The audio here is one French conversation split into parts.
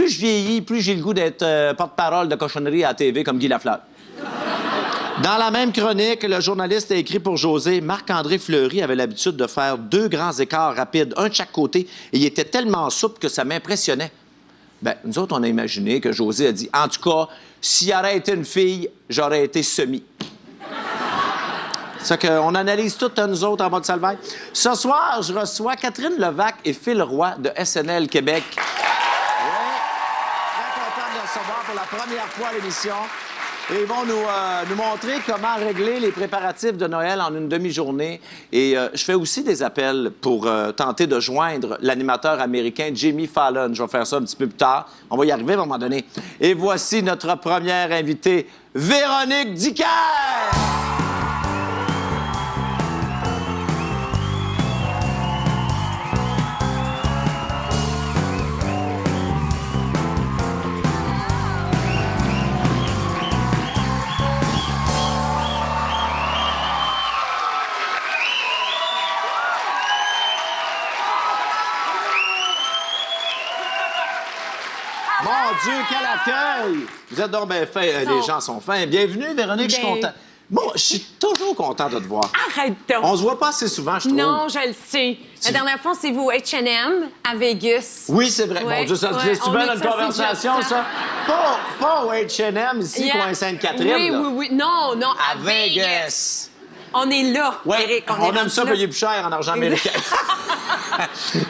plus je vieillis, plus j'ai le goût d'être porte-parole de cochonnerie à la TV comme Guy Lafleur. Dans la même chronique, le journaliste a écrit pour José, Marc-André Fleury avait l'habitude de faire 2 grands écarts rapides, un de chaque côté, et il était tellement souple que ça m'impressionnait. Bien, nous autres, on a imaginé que José a dit, en tout cas, s'il aurait été une fille, j'aurais été semi. C'est ça qu'on analyse tout, nous autres, en bas de Salvaire. Ce soir, je reçois Catherine Levac et Phil Roy de SNL Québec. Oui, très content de les recevoir pour la première fois à l'émission. Et ils vont nous montrer comment régler les préparatifs de Noël en une demi-journée. Et je fais aussi des appels pour tenter de joindre l'animateur américain Jimmy Fallon. Je vais faire ça un petit peu plus tard. On va y arriver à un moment donné. Et voici notre première invitée, Véronique Dicker! Mon Dieu, quel accueil! Vous êtes donc bien fin. Les gens sont fins. Bienvenue, Véronique, je suis content. Bon, je suis toujours content de te voir. Arrête donc! On se voit pas assez souvent, je trouve. Non, je le sais. La dernière fois, c'est vous au H&M à Vegas. Oui, c'est vrai. Ouais, Bon Dieu, ça se laisse-tu bien dans une conversation, ça? Pas au H&M, ici, coin Sainte-Catherine. Oui, là. oui. Non, À Vegas. On est là, Ouais, Eric. on aime ça là. payer plus cher en argent américain.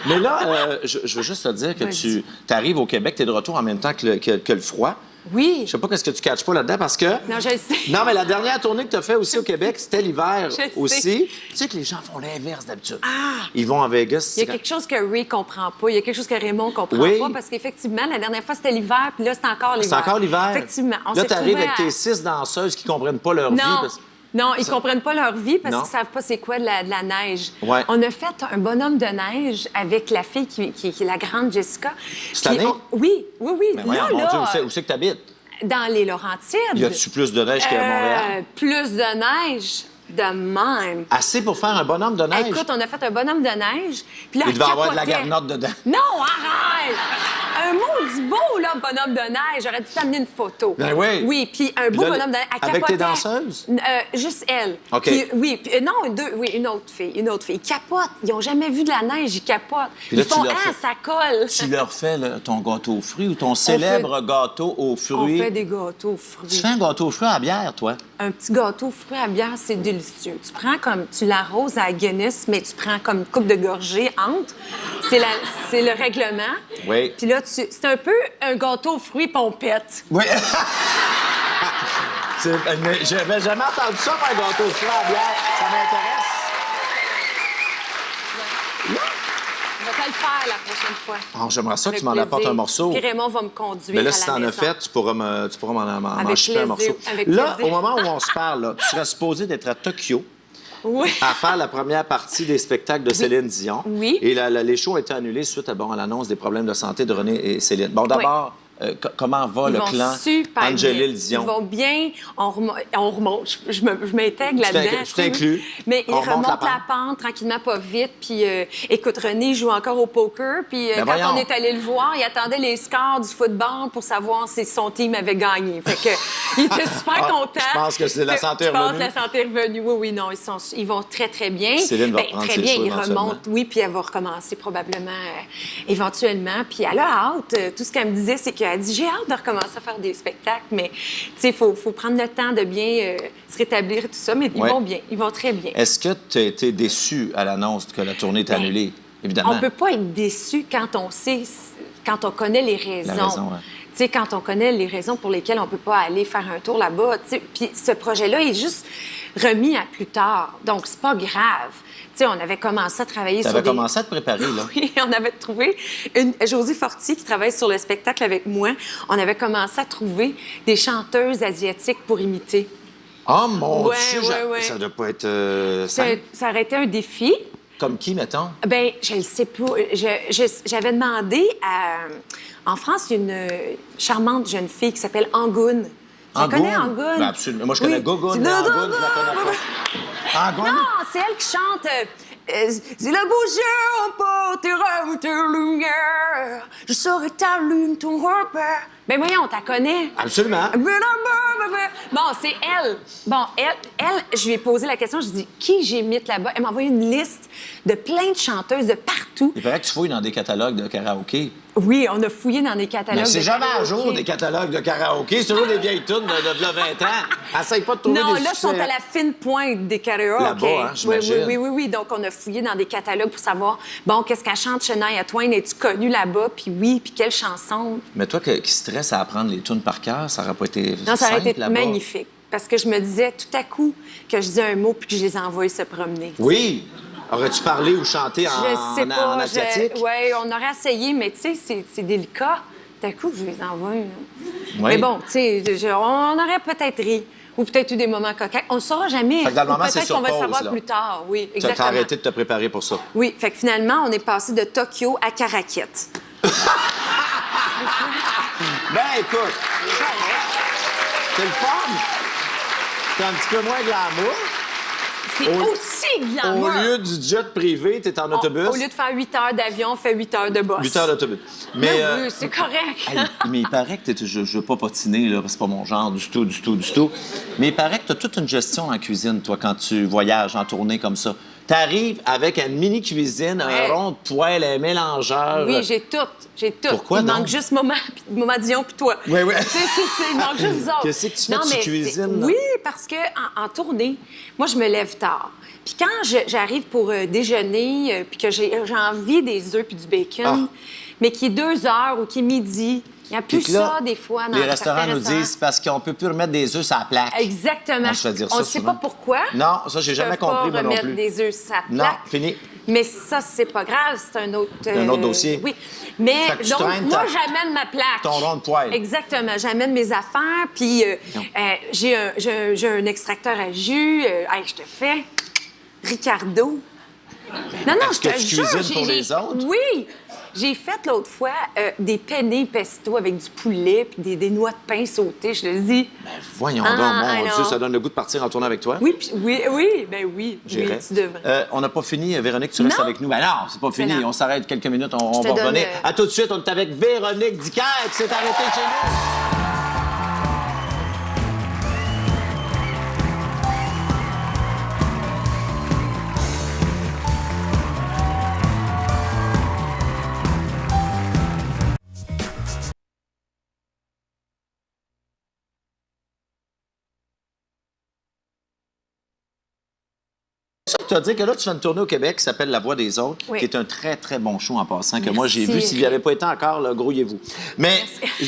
Mais là, je veux juste te dire que tu arrives au Québec, tu es de retour en même temps que le froid. Oui. Je sais pas qu'est-ce que tu catches pas là-dedans parce que... Non, je le sais. Non, mais la dernière tournée que tu as fait aussi au Québec, c'était l'hiver Je sais. aussi. Tu sais que les gens font l'inverse d'habitude. Ah! Ils vont à Vegas. Il y a quelque chose que Ray comprend pas. Il y a quelque chose que Raymond comprend Oui. pas parce qu'effectivement, la dernière fois, c'était l'hiver, puis là, c'est encore l'hiver. C'est encore l'hiver. Effectivement. On Là, s'est tu arrives retrouvés avec tes 6 danseuses qui comprennent pas leur vie. Parce... Non, ils comprennent pas leur vie parce Non. qu'ils savent pas c'est quoi de la neige. Ouais. On a fait un bonhomme de neige avec la fille qui est la grande Jessica. Cette année? Oui. Mais voyons, mon Dieu, où c'est que tu habites? Dans les Laurentides. Y a-tu plus de neige qu'à Montréal? Plus de neige de même. Assez pour faire un bonhomme de neige? Écoute, on a fait un bonhomme de neige. Puis là, Il devait elle avoir de la capotait. garnotte dedans. Non, arrête! Un maudit beau, là, bonhomme de neige. J'aurais dû t'amener une photo. Ben oui. Oui, puis un beau là, bonhomme de neige. Elle avec tes capotait. danseuses? Juste elle. OK. Puis, oui, puis, non, une autre fille. Ils capotent. Ils n'ont jamais vu de la neige, ils capotent. Puis là, Ils font, tu leur fais- ça colle. Tu leur fais ton gâteau aux fruits ou ton célèbre gâteau aux On fruits? fait des gâteaux aux fruits. Tu fais un gâteau aux fruits à bière, toi? Un petit gâteau aux fruits à bière, c'est délicieux. Tu prends comme, tu l'arroses à la Guinness, mais tu prends comme une coupe de gorgée entre. C'est le règlement. Oui. Puis là, c'est un peu un gâteau aux fruits pompette. Oui. Mais j'avais jamais entendu ça, faire un gâteau aux fruits à bière. Ça m'intéresse. Je vais te le faire la prochaine fois. Oh, j'aimerais ça que Avec tu m'en apportes plaisir. un morceau. Puis Raymond va me conduire Mais là, à si la t'en as maison. fait, tu pourras m'en Avec chipper un plaisir, morceau. avec Là, plaisir. au moment où on se parle, là, tu serais supposé d'être à Tokyo Oui. à faire la première partie des spectacles de Céline Dion. Oui. Et les shows ont été annulés suite à l'annonce des problèmes de santé de René et Céline. Bon, d'abord, comment va Ils le vont clan super Angélil bien. Dion? Ils vont bien. On remonte. Je m'intègre là-dedans. Tu t'inclus. Mais ils On remonte remontent la la pente tranquillement, pas vite. Puis, écoute, René joue encore au poker. Puis, Ben quand voyons. on est allé le voir, il attendait les scores du football pour savoir si son team avait gagné. Fait que, il était super content. Je pense que c'est la santé Je pense revenue. que la santé est revenue. Oui, non. Ils vont très, très bien. Céline va Ben, reprendre très ses bien. shows Ils éventuellement. remontent. Oui, puis elle va recommencer probablement éventuellement. Puis elle a hâte. Tout ce qu'elle me disait, c'est qu'elle dit j'ai hâte de recommencer à faire des spectacles, mais tu sais, il faut prendre le temps de bien se rétablir et tout ça. Mais ils Ouais. vont bien, ils vont très bien. Est-ce que tu as été déçu à l'annonce que la tournée est annulée? Évidemment. On peut pas être déçu quand on sait, quand on connaît les raisons. La raison, ouais. Tu sais, quand on connaît les raisons pour lesquelles on peut pas aller faire un tour là-bas. Tu sais, puis ce projet-là est juste remis à plus tard. Donc, c'est pas grave. Tu sais, on avait commencé à travailler Tu sur avais des... commencé à te préparer, là. Oui, on avait trouvé Josie Fortier qui travaille sur le spectacle avec moi. On avait commencé à trouver des chanteuses asiatiques pour imiter. Oh mon Ouais, Dieu, ouais. ça doit pas être simple. Ça aurait été un défi. Comme qui, mettons? Ben, je le sais pas. J'avais demandé à... En France, il y a une charmante jeune fille qui s'appelle Angoune. Tu la connais, Angoune? Ben absolument. Moi, je connais Oui. Gogoun, mais Non, Angoune, non, je la connais pas. Angoune? Non, c'est elle qui chante Si le beau jeu emportera ta lumière, je saurai ta lune, ton repère. Ben voyons, t'as connais. Absolument. Bon, c'est elle. Bon, elle, je lui ai posé la question, je lui ai dit, qui j'imite là-bas? Elle m'a envoyé une liste de plein de chanteuses de partout. Il paraît que tu fouilles dans des catalogues de karaoké. Oui, on a fouillé dans des catalogues. Mais c'est de jamais à karaoké. jour des catalogues de karaoké. C'est toujours des vieilles tunes de 20 ans. Essaye pas de trouver Non, des là, ils sont succès. à la fine pointe des karaokés. Là-bas, hein, oui, j'imagine. oui. Donc, on a fouillé dans des catalogues pour savoir, bon, qu'est-ce qu'elle chante, Shania Twain? Es-tu connue là-bas? Puis oui, puis quelle chanson? Mais toi qui stresse à apprendre les tunes par cœur, ça aurait pas été Non, ça aurait simple été là-bas? magnifique. Parce que je me disais tout à coup que je disais un mot puis que je les envoyais se promener. Oui. Aurais-tu parlé ou chanté Je sais pas. en asiatique? Oui, on aurait essayé, mais tu sais, c'est délicat. Tout à coup, je les envoie. Là. Oui. Mais bon, tu sais, on aurait peut-être ri. Ou peut-être eu des moments coquins. On ne saura jamais. Fait que dans le Ou moment, c'est peut-être sur qu'on va le pause, savoir là. plus tard. Oui, T'as exactement. arrêté de te préparer pour ça. Oui, fait que finalement, on est passé de Tokyo à Caraquette. Ben, écoute, c'est le fun. C'est un petit peu moins glamour. C'est aussi glamour. Au lieu du jet privé, t'es en autobus. Au lieu de faire 8 heures d'avion, on fait 8 heures de boss. 8 heures d'autobus. Mais oui, c'est correct. Hey, mais il paraît que je veux pas patiner, là, parce que c'est pas mon genre du tout. Mais il paraît que t'as toute une gestion en cuisine, toi, quand tu voyages en tournée comme ça. T'arrives avec une mini-cuisine, Ouais. un rond de poêle, un mélangeur. Oui, j'ai tout. Pourquoi Il donc? manque juste Maman Dion puis toi. Oui. Il manque juste vous autres. Qu'est-ce que tu fais? Non, Tu mais cuisines, là? Oui, parce que en tournée, moi, je me lève tard. Puis quand j'arrive pour déjeuner, puis que j'ai envie des œufs puis du bacon, mais qui est 2 heures ou qui est midi, il n'y a plus Puis là, ça, des fois, dans les restaurants certains nous disent parce qu'on peut plus remettre des œufs sur la plaque. Exactement. On se fait dire On ça ne sait souvent. pas pourquoi. Non, ça, j'ai Ils jamais peuvent compris, pas moi non remettre plus. des œufs sur la Non, plaque. fini. Mais ça, c'est pas grave, c'est un autre... un autre dossier. Oui. Mais Fait que tu donc, traînes moi, ta- j'amène ma plaque. Ton rond de poêle. Exactement. J'amène mes affaires, puis j'ai un extracteur à jus. Hey, je te fais Ricardo. Non, Est-ce je que te tu jure, cuisines pour les autres? Oui. J'ai fait l'autre fois des penne pesto avec du poulet puis des noix de pain sautées, je te dis. Voyons Ah, donc, mon alors. Dieu, ça donne le goût de partir en tournée avec toi. Oui, oui, J'irai. tu devrais. On n'a pas fini, Véronique, tu restes Non. avec nous. Ben non, c'est pas fini. non. On s'arrête quelques minutes, on te va donne, revenir. À tout de suite, on est avec Véronique Dicker qui s'est arrêtée chez nous. Tu as dit que là, tu fais une tournée au Québec qui s'appelle La Voix des autres, Oui. qui est un très, très bon show en passant, que Merci. moi, j'ai vu. S'il n'y avait pas été encore, là, grouillez-vous. Mais,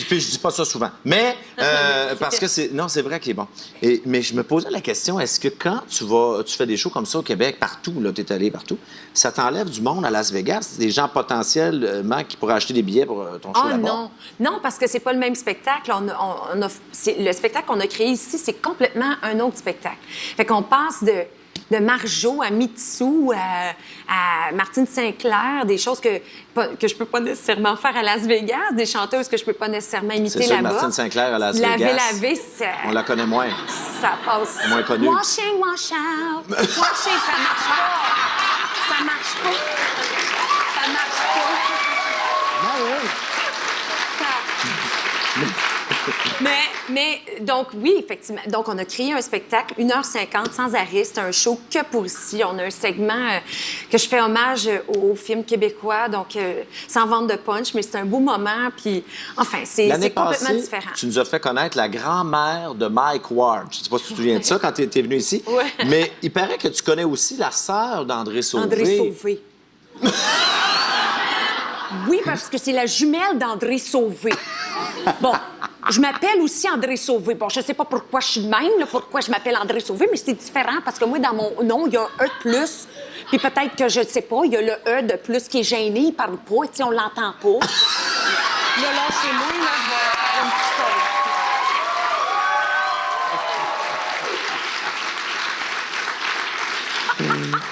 puis je dis pas ça souvent, mais parce que c'est... Non, c'est vrai qu'il est bon. Mais je me posais la question, est-ce que quand tu fais des shows comme ça au Québec, partout, là, tu es allé partout, ça t'enlève du monde à Las Vegas, des gens potentiellement qui pourraient acheter des billets pour ton show Ah là-bas? non, non, parce que c'est pas le même spectacle. Le spectacle qu'on a créé ici, c'est complètement un autre spectacle. Fait qu'on passe de Marjo à Mitsou à Martine Sinclair, des choses que je peux pas nécessairement faire à Las Vegas, des chanteuses que je peux pas nécésairement C'est imiter sûr, là-bas. Martine Sinclair à Las Laver, Vegas. ça, On la connaît moins. ça passe. Moins connue. Wash in, wash out. Wash in, ça marche pas. Ça marche pas. Ça marche pas. Mais, donc, oui, effectivement. Donc, on a créé un spectacle, 1h50, sans arrêt. C'est un show que pour ici. On a un segment que je fais hommage aux films québécois, donc sans vendre de punch, mais c'est un beau moment. Puis, enfin, c'est L'année complètement passée, différent. tu nous as fait connaître la grand-mère de Mike Ward. Je ne sais pas si tu te souviens de ça quand tu étais venu ici. Ouais. Mais il paraît que tu connais aussi la sœur d'André Sauvé. André Sauvé. Oui, parce que c'est la jumelle d'André Sauvé. Bon, je m'appelle aussi André Sauvé. Bon, je sais pas pourquoi je suis de même, là, pourquoi je m'appelle André Sauvé, mais c'est différent parce que moi, dans mon nom, il y a un E de plus. Puis peut-être que, je ne sais pas, il y a le E de plus qui est gêné, il parle pas, et on l'entend pas. Là, chez moi, là, je vais faire un petit code.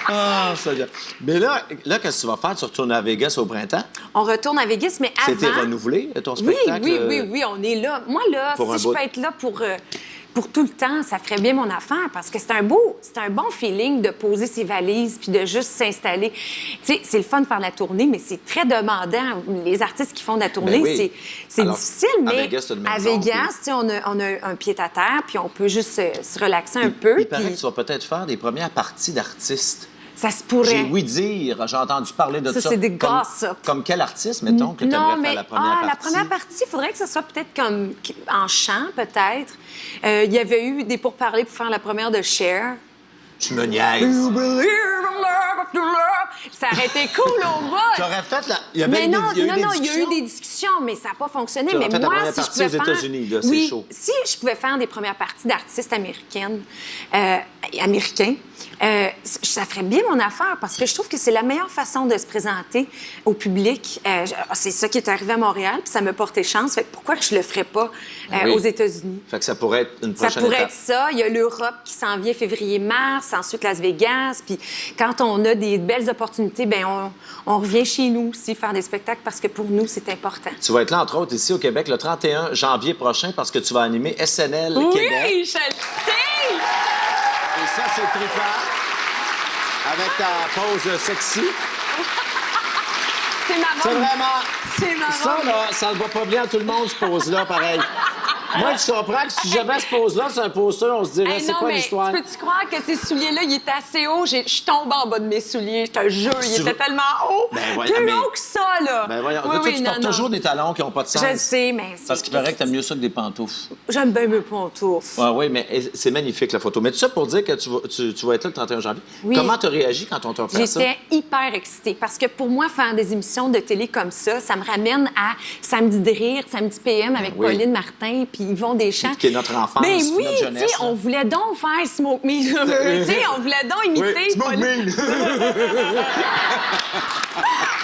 Ah, ça y est. Mais là, qu'est-ce que tu vas faire? Tu retournes à Vegas au printemps? On retourne à Vegas, mais avant... C'était renouvelé, ton Oui, spectacle? oui, on est là. Moi, là, Pour un si je bout. peux être là pour tout le temps, ça ferait bien mon affaire parce que c'est un bon feeling de poser ses valises puis de juste s'installer. Tu sais, c'est le fun de faire la tournée, mais c'est très demandant. Les artistes qui font de la tournée, Ben oui. c'est Alors, difficile, à mais Vegas, t'as le même à genre, Vegas, tu sais, on a un pied-à-terre puis on peut juste se relaxer un peu. Il paraît puis que tu vas peut-être faire des premières parties d'artistes. ça se pourrait. J'ai ouï dire, j'ai entendu parler de ça. Ça, c'est des Comme- gossips. Comme quel artiste, mettons, que tu Non, aimerais mais faire la première partie? la première partie, il faudrait que ce soit peut-être comme en chant, peut-être. Il y avait eu des pourparlers pour faire la première de Cher. Tu me niaises. You believe in love after love. Ça aurait été cool au bout. Tu aurais fait la... Il y avait Mais eu des- non, il y a eu des non, il y a eu discussions? des discussions, mais ça n'a pas fonctionné. Tu aurais Mais fait la moi, première si je partie pouvais aux faire... États-Unis, là, c'est oui, chaud. si je pouvais faire des premières parties d'artistes américains, ça ferait bien mon affaire parce que je trouve que c'est la meilleure façon de se présenter au public. C'est ça qui est arrivé à Montréal, puis ça m'a porté chance. Fait que pourquoi que je le ferais pas Oui. aux États-Unis? Fait que ça pourrait être une Ça prochaine pourrait étape. être ça. Il y a l'Europe qui s'en vient février-mars, ensuite Las Vegas. Puis quand on a des belles opportunités, ben on revient chez nous aussi faire des spectacles parce que pour nous, c'est important. Tu vas être là, entre autres, ici au Québec, le 31 janvier prochain, parce que tu vas animer SNL Québec. Oui, je le sais! Et ça, c'est trippant. Avec ta pause sexy. C'est ma C'est robe. vraiment... C'est ma Ça, robe. là, ça ne va pas bien à tout le monde, ce pose-là, pareil. Moi, je comprends que si j'avais ce pose-là, c'est un poster, on se dirait, Hey, c'est non, quoi mais l'histoire? peux-tu croire que ces souliers-là, ils étaient assez hauts? Je tombe en bas de mes souliers, je te jure. Ils Tu étaient veux- tellement hauts. Ben voyons, plus mais- hauts que ça, là. Ben voyons, Oui, toi, oui, tu non, portes non. toujours des talons qui n'ont pas de sens. Je le sais, mais... Parce qu'il paraît que t'aimes mieux ça que des pantoufles. J'aime bien mes pantoufles. Ah oui, mais c'est magnifique, la photo. Mais tout ça pour dire que tu vas être là le 31 janvier. Oui. Comment tu as réagi quand on t'a offert ça? J'étais hyper excitée parce que pour moi, faire des émissions de télé comme ça me ramène à Samedi de rire, Samedi PM avec Oui. Pauline Martin puis Yvon Deschamps. Qui est notre enfance, Ben puis oui, notre jeunesse, tu sais, là. on voulait donc faire Smoke Me. Tu sais, on voulait donc imiter Oui, Smoke Pauline. Me!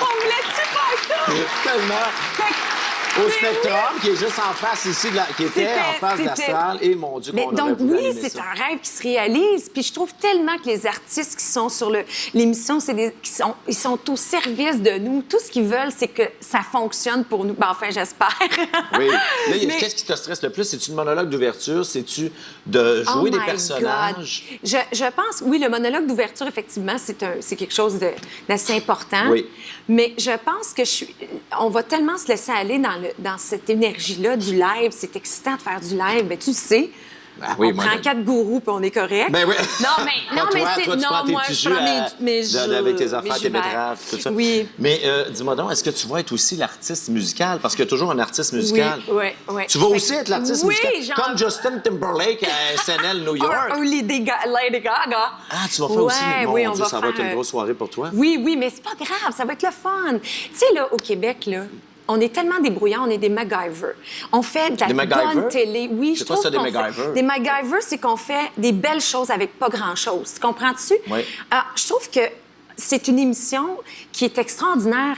On voulait-tu faire ça? Tellement. Fait que- Au Mais Spectrum, qui est juste en face ici, qui était en face de la c'était- salle. Et mon Dieu, Mais qu'on aurait donc, voulu oui, animer c'est ça. un rêve qui se réalise. Puis je trouve tellement que les artistes qui sont sur l'émission, ils sont au service de nous. Tout ce qu'ils veulent, c'est que ça fonctionne pour nous. Ben, enfin, j'espère. Oui. Là, Mais- qu'est-ce qui te stresse le plus? C'est-tu le monologue d'ouverture? C'est-tu de jouer Oh des my personnages? God. Je pense, oui, le monologue d'ouverture, effectivement, c'est quelque chose d'assez important. Oui. Mais je pense que on va tellement se laisser aller dans cette énergie-là du live. C'est excitant de faire du live. Ben, tu le sais. Ah oui, on moi, prend ben- 4 gourous puis on est correct. Ben oui. Non, mais, non, Pas mais toi, c'est. toi, tu non, prends tes moi, petits je jus prends mes jus. avec tes affaires, mes tes jus verts. betteraves, tout ça. Oui. Mais dis-moi donc, est-ce que tu vas être aussi l'artiste musical? Parce qu'il y a toujours un artiste Oui, musical. oui. Tu vas aussi être l'artiste oui, musical? genre- Comme Justin Timberlake à SNL New York. Ou Lady Gaga. Ah, tu vas faire aussi... Ouais, Mon oui, Dieu, on va ça va être faire, une grosse soirée pour toi. Oui, mais c'est pas grave, ça va être le fun. Tu sais, là, au Québec, là, on est tellement débrouillants, on est des MacGyver. On fait de Des la MacGyver? bonne télé. Oui, C'est je quoi trouve ça, des qu'on fait- MacGyver? Des MacGyver, c'est qu'on fait des belles choses avec pas grand-chose. Tu comprends-tu? Oui. Je trouve que c'est une émission qui est extraordinaire,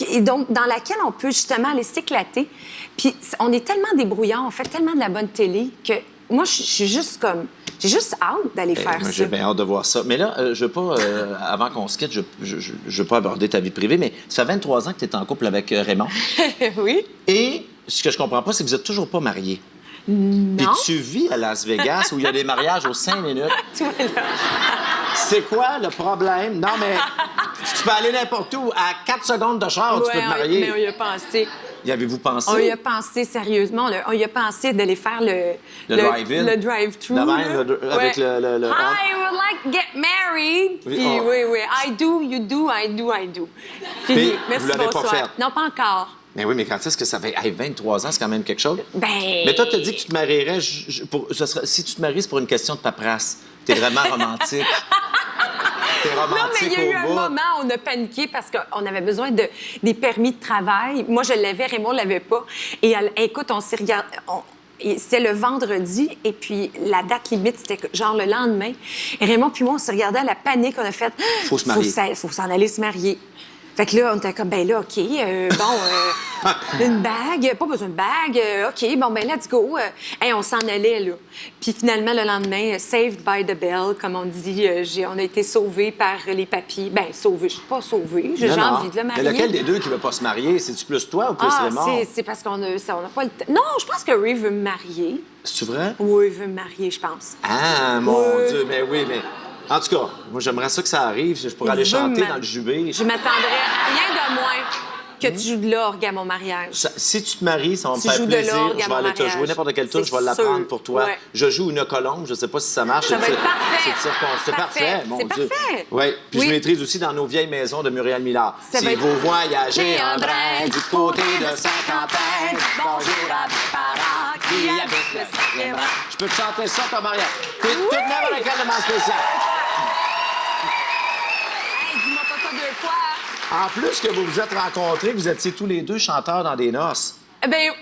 et donc dans laquelle on peut justement aller s'éclater. Puis on est tellement débrouillants, on fait tellement de la bonne télé que moi, je suis juste comme... J'ai juste hâte d'aller faire Moi, ça. j'ai bien hâte de voir ça. Mais là, je veux pas, avant qu'on se quitte, je veux pas aborder ta vie privée, mais ça fait 23 ans que tu es en couple avec Raymond. Oui. Et ce que je comprends pas, c'est que vous êtes toujours pas mariés. Non. Puis tu vis à Las Vegas où il y a des mariages aux 5 minutes. Tu vois, là. C'est quoi le problème? Non, mais tu peux aller n'importe où. À 4 secondes de char, tu peux te Ouais, marier. mais on y a pensé. Y avez-vous pensé? On y a pensé sérieusement. On y a pensé d'aller faire le drive-in? Le drive-thru. De même, là. avec Ouais. le- I would like to get married. Oui, Puis oh. oui. I do, you do, I do, I do. Puis, Fini. vous Merci, l'avez pas bonsoir. fait? Non, pas encore. Mais oui, mais quand est-ce que ça fait? Hey, 23 ans, c'est quand même quelque chose. Ben... Mais toi, tu as dit que tu te marierais... si tu te maries, c'est pour une question de paperasse. T'es vraiment romantique. T'es Non, mais romantique il y a eu au un bout. moment où on a paniqué parce qu'on avait besoin des permis de travail. Moi, je l'avais, Raymond ne l'avait pas. Et écoute, on s'est regardé... C'était le vendredi, et puis la date limite, c'était genre le lendemain. Et Raymond puis moi, on s'est regardé à la panique, on a fait... Faut se marier. Faut s'en aller se marier. Fait que là, on était comme, ben là, OK, une bague, pas besoin de bague, OK, bon, ben let's go. Hey, on s'en allait, là. Puis finalement, le lendemain, saved by the bell, comme on dit, on a été sauvés par les papiers. Ben, sauvés, je suis pas sauvée, j'ai Non. envie de le marier. Mais lequel des deux qui veut pas se marier? C'est-tu plus toi ou plus Raymond? C'est parce qu'on n'a pas le temps. Non, je pense que Ray veut me marier. C'est vrai? Oui, il veut me marier, je pense. Ah, mon Oui. Dieu, mais oui, mais... En tout cas, moi, j'aimerais ça que ça arrive. Je pourrais aller Il veut chanter me- dans le jubé. Je m'attendrais à rien de moins que tu joues de l'orgue à mon mariage. Si tu te maries, ça va me Tu faire joues de plaisir. l'orgue à Je vais mon aller te mariage. jouer n'importe quelle tune, C'est je vais l'apprendre sûr. pour toi. Ouais. Je joue une colombe, je sais pas si ça marche. Ça va être parfait. C'est parfait, mon C'est Dieu. parfait. Oui, puis Oui. je maîtrise aussi dans nos vieilles maisons de Muriel Millard. Ça Si va être- vous voyagez en train train du côté de Saint-Quentin, bonjour à mes parents qui habitent le 5e rang. Je peux te chanter ça, ton mariage. Puis tout de même avec un élément spécial. Hey, dis-moi pas ça 2 fois. En plus que vous vous êtes rencontrés, vous étiez tous les deux chanteurs dans des noces. Ben,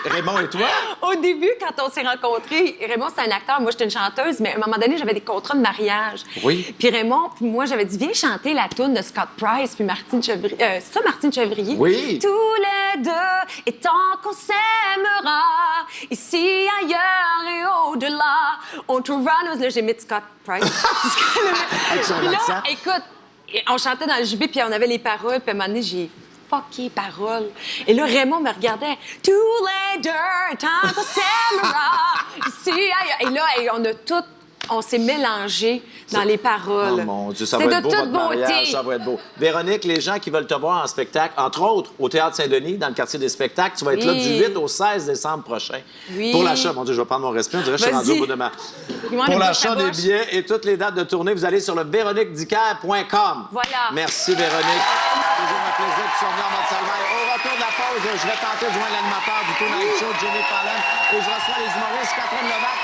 Raymond et toi? au début, quand on s'est rencontrés, Raymond, c'était un acteur, moi, j'étais une chanteuse, mais à un moment donné, j'avais des contrats de mariage. Oui. Puis Raymond, puis moi, j'avais dit, viens chanter la toune de Scott Price, puis Martine Chevrier. C'est ça, Martine Chevrier? Oui. Tous les deux, et tant qu'on s'aimera, ici, ailleurs et au-delà, on trouvera nos... Là, j'ai mis Scott Price. Avec son Puis là, accent. écoute, on chantait dans le jubé, puis on avait les paroles, puis à un moment donné, j'ai fucké paroles. Et là, Raymond me regardait. Tous les deux, tant qu'on s'aimera, ici, ailleurs. Et là, on s'est mélangés dans les paroles. Oh mon Dieu, ça C'est va être de beau, toute votre mariage, beauté. ça va être beau. Véronique, les gens qui veulent te voir en spectacle, entre autres au Théâtre Saint-Denis, dans le quartier des spectacles, tu vas être là Oui. du 8 au 16 décembre prochain. Oui. Pour l'achat, mon Dieu, je vais prendre mon respect, on dirait que je suis rendu au Vas-y. bout de ma... Dis-moi Pour les l'achat bouches à des bouche. billets et toutes les dates de tournée, vous allez sur le véroniquedicker.com. Voilà. Merci, Véronique. Toujours un plaisir que tu sois venue en mode Salvaire. Au retour de la pause, je vais tenter de joindre l'animateur du Tonight Show, Jimmy Fallon, et je reçois les humoristes Catherine Levac.